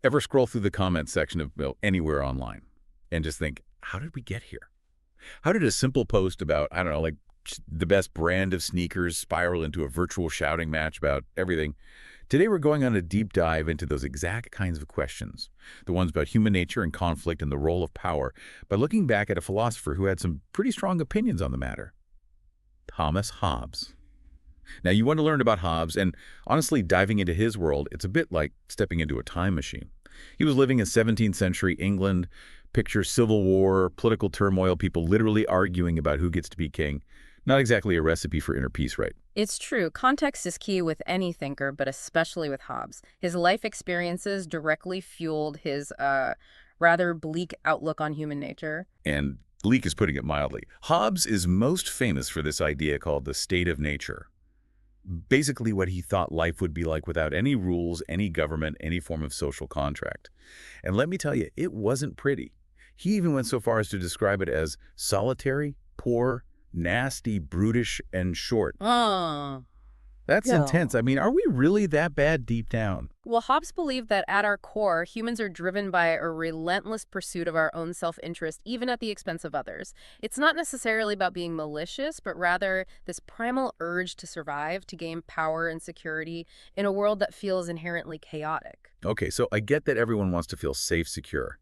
Ever scroll through the comments section of anywhere online and just think, how did we get here? How did a simple post about, I don't know, like the best brand of sneakers spiral into a virtual shouting match about everything? Today we're going on a deep dive into those exact kinds of questions, the ones about human nature and conflict and the role of power, by looking back at a philosopher who had some pretty strong opinions on the matter, Thomas Hobbes. Now, you want to learn about Hobbes, and honestly, diving into his world, it's a bit like stepping into a time machine. He was living in 17th century England, picture civil war, political turmoil, people literally arguing about who gets to be king. Not exactly a recipe for inner peace, right? It's true. Context is key with any thinker, but especially with Hobbes. His life experiences directly fueled his rather bleak outlook on human nature. And bleak is putting it mildly. Hobbes is most famous for this idea called the state of nature. Basically what he thought life would be like without any rules, any government, any form of social contract. And let me tell you, it wasn't pretty. He even went so far as to describe it as solitary, poor, nasty, brutish, and short. That's Yeah. intense. I mean, are we really that bad deep down? Well, Hobbes believed that at our core, humans are driven by a relentless pursuit of our own self-interest, even at the expense of others. It's not necessarily about being malicious, but rather this primal urge to survive, to gain power and security in a world that feels inherently chaotic. Okay, so I get that everyone wants to feel safe, secure.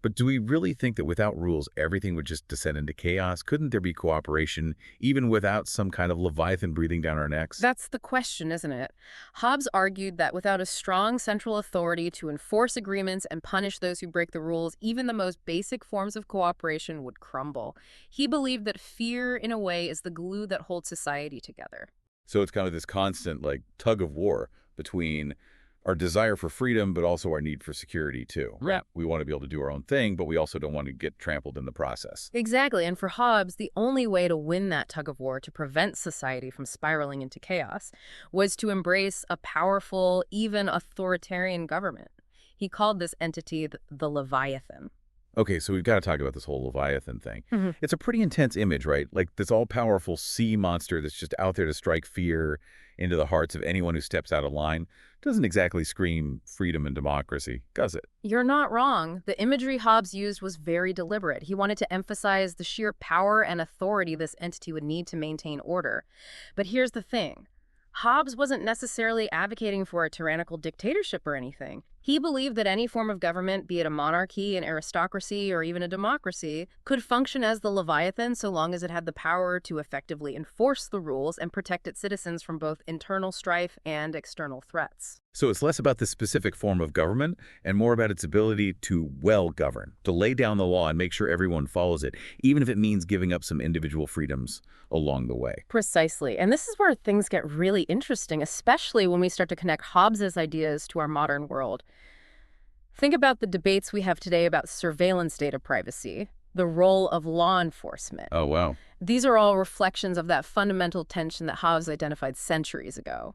But do we really think that without rules, everything would just descend into chaos? Couldn't there be cooperation, even without some kind of Leviathan breathing down our necks? That's the question, isn't it? Hobbes argued that without a strong central authority to enforce agreements and punish those who break the rules, even the most basic forms of cooperation would crumble. He believed that fear, in a way, is the glue that holds society together. So it's kind of this constant, like, tug of war between our desire for freedom, but also our need for security, too. Yeah. We want to be able to do our own thing, but we also don't want to get trampled in the process. Exactly, and for Hobbes, the only way to win that tug of war, to prevent society from spiraling into chaos, was to embrace a powerful, even authoritarian government. He called this entity the Leviathan. Okay, so we've got to talk about this whole Leviathan thing. Mhm. It's a pretty intense image, right? Like this all-powerful sea monster that's just out there to strike fear into the hearts of anyone who steps out of line. Doesn't exactly scream freedom and democracy, does it? You're not wrong. The imagery Hobbes used was very deliberate. He wanted to emphasize the sheer power and authority this entity would need to maintain order. But here's the thing. Hobbes wasn't necessarily advocating for a tyrannical dictatorship or anything. He believed that any form of government, be it a monarchy, an aristocracy, or even a democracy, could function as the Leviathan so long as it had the power to effectively enforce the rules and protect its citizens from both internal strife and external threats. So it's less about the specific form of government and more about its ability to well govern, to lay down the law and make sure everyone follows it, even if it means giving up some individual freedoms along the way. Precisely. And this is where things get really interesting, especially when we start to connect Hobbes's ideas to our modern world. Think about the debates we have today about surveillance data privacy, the role of law enforcement. Oh, wow. These are all reflections of that fundamental tension that Hobbes identified centuries ago.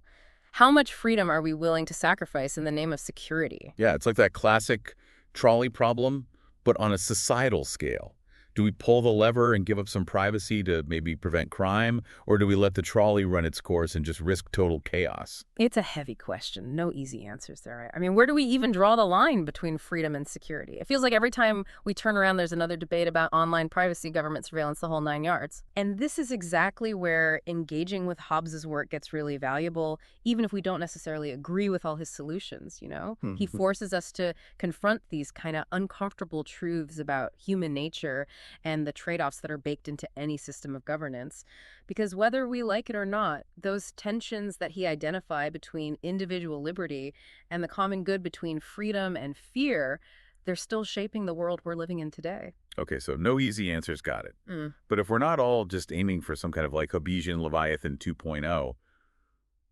How much freedom are we willing to sacrifice in the name of security? Yeah, it's like that classic trolley problem, but on a societal scale. Do we pull the lever and give up some privacy to maybe prevent crime, or do we let the trolley run its course and just risk total chaos? It's a heavy question. No easy answers there. I mean, where do we even draw the line between freedom and security? It feels like every time we turn around, there's another debate about online privacy, government surveillance, the whole nine yards. And this is exactly where engaging with Hobbes's work gets really valuable, even if we don't necessarily agree with all his solutions, you know? He forces us to confront these kind of uncomfortable truths about human nature and the trade-offs that are baked into any system of governance. Because whether we like it or not, those tensions that he identified between individual liberty and the common good between freedom and fear, they're still shaping the world we're living in today. Okay, so no easy answers, got it. But if we're not all just aiming for some kind of like Hobbesian Leviathan 2.0,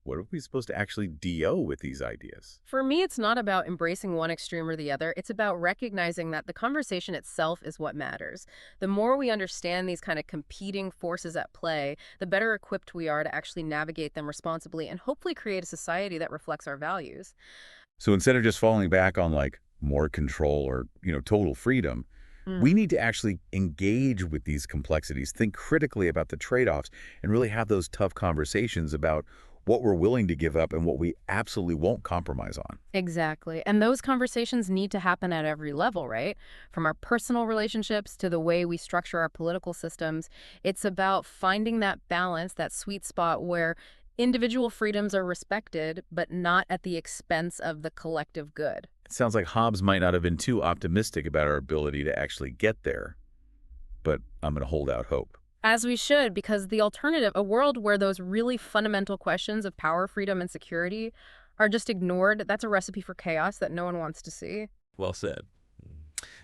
what are we supposed to actually do with these ideas? For me, it's not about embracing one extreme or the other. It's about recognizing that the conversation itself is what matters. The more we understand these kind of competing forces at play, the better equipped we are to actually navigate them responsibly and hopefully create a society that reflects our values. So instead of just falling back on like more control or, total freedom, we need to actually engage with these complexities, think critically about the trade-offs, and really have those tough conversations about what we're willing to give up and what we absolutely won't compromise on. Exactly. And those conversations need to happen at every level, right? From our personal relationships to the way we structure our political systems. It's about finding that balance, that sweet spot where individual freedoms are respected, but not at the expense of the collective good. It sounds like Hobbes might not have been too optimistic about our ability to actually get there, but I'm going to hold out hope. As we should, because the alternative, a world where those really fundamental questions of power, freedom, and security are just ignored, that's a recipe for chaos that no one wants to see. Well said.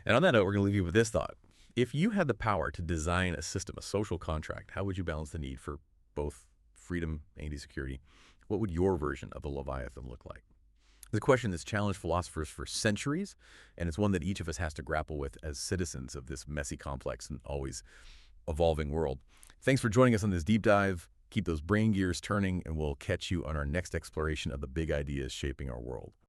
And on that note, we're going to leave you with this thought. If you had the power to design a system, a social contract, how would you balance the need for both freedom and security? What would your version of a Leviathan look like? It's a question that's challenged philosophers for centuries, and it's one that each of us has to grapple with as citizens of this messy, complex, and always evolving world. Thanks for joining us on this deep dive. Keep those brain gears turning, and we'll catch you on our next exploration of the big ideas shaping our world.